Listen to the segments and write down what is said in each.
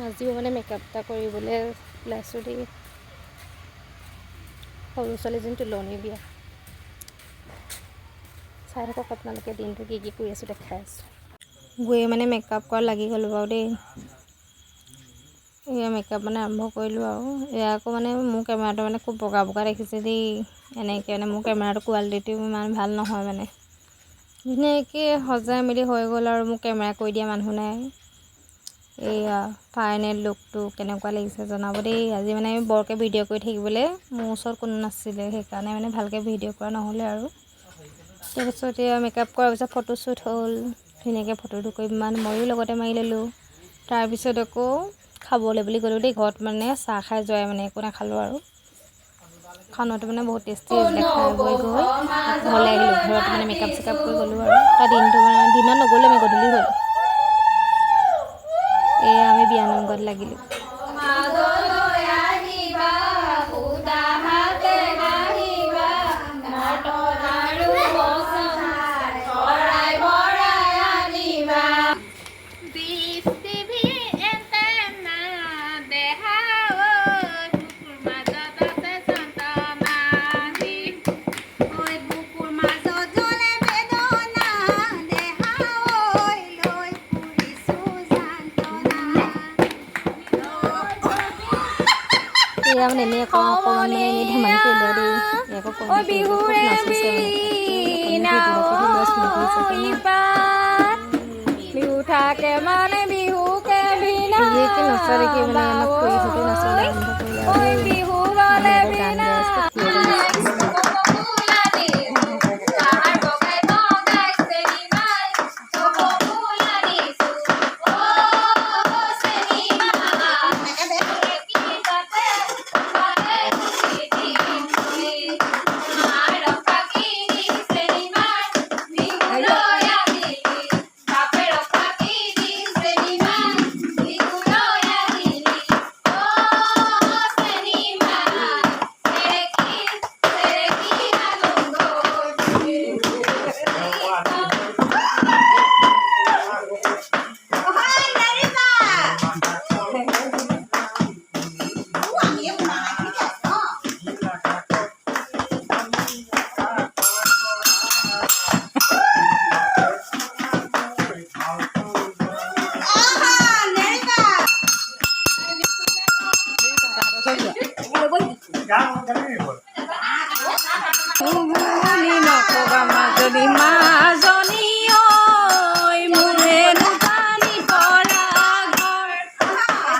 আজিও মানে মেকআপ এটা কৰিবলৈ ওলাইছোঁ দেই। সৰু ছোৱালীজনী তুলনি বিয়া। চাই থাকক আপোনালোকে দিনটো কি কি কৰি আছোঁ দেখাই আছোঁ। গৈ মানে মেকআপ কৰা লাগি গ'লোঁ বাৰু দেই। এয়া মেকআপ মানে আৰম্ভ কৰিলোঁ আৰু এয়া আকৌ মানে মোৰ কেমেৰাটো মানে খুব বগা বগা দেখিছে দেই। এনেকৈ মানে মোৰ কেমেৰাটো কোৱালিটিটো ইমান ভাল নহয় মানে। ধুনীয়াকৈ সজাই মেলি হৈ গ'ল আৰু মোক কেমেৰা কৰি দিয়া মানুহ নাই। এয়া ফাইনেল লুকটো কেনেকুৱা লাগিছে জনাব দেই। আজি মানে বৰকৈ ভিডিঅ' কৰি থাকিবলৈ মোৰ ওচৰত কোনো নাছিলে, সেইকাৰণে মানে ভালকৈ ভিডিঅ' কৰা নহ'লে আৰু। তাৰপিছত এয়া মেকআপ কৰাৰ পিছত ফটোশ্বুট হ'ল। ধুনীয়াকৈ ফটোটো কৰি মানে ময়ো লগতে মাৰি ল'লোঁ। তাৰপিছত আকৌ খাবলৈ বুলি গ'লোঁ দেই। ঘৰত মানে চাহ খাই যোৱাই মানে একো নাখালোঁ আৰু। খানাটো মানে বহুত টেষ্টি হৈছিলে। খাই বৈ গৈ ঘৰলৈ আহিলোঁ। ঘৰত মানে মেকআপ চেকআপ কৰি গ'লোঁ আৰু তাৰ দিনটো মানে দিনত নগ'লোঁ, আমি গধূলি হ'ল। এয়া আমি বিয়ানাম গোৱাত লাগিলোঁ। এয়া মানে এনেই অকণমান মানে এনেই ধেমালি কৰিলোঁ আৰু দেই। আকৌ খুব নাচিছে বিহু থাকে মানে বিহুকে কি নচা দেখি মানে আমাক খুৰীহঁতে নাচিবলৈ আৰম্ভ কৰিলে আৰু দেই। বিহু আমি গলে আকৌ গান গাই আছোঁ, খুৰীহঁতে নাচি আছে। নকবা মাজনী মাজনী ঐ মোৰেনো পানী পৰা ঘৰ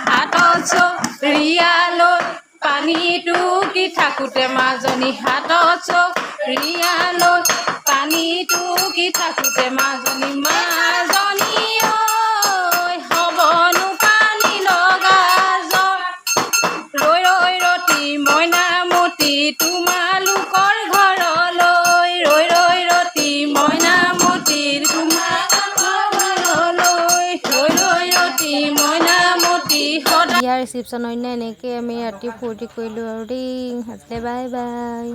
হাতত চৰিয়ালৈ পানীটো কি থাকোঁতে মাজনী হাতত চৰিয়ালৈ পানীটো কি থাকোঁতে মাজনী মাজনী ঐ হ'বনো পানী লগা জ্বৰ ৰৈ ৰৈ ৰতি মইনামতি তোমালোকৰ ঘৰলৈ ৰৈ ৰৈ ৰতি মইনামতি তোমালোকৰ ঘৰলৈ ৰৈ ৰৈ ৰতি মইনামতি সদায়। বিয়াৰ ৰিচিপশ্যনৰ দিনা এনেকৈ আমি ৰাতি ফূৰ্তি কৰিলোঁ আৰু দেই। আজিলৈ বাই বাই।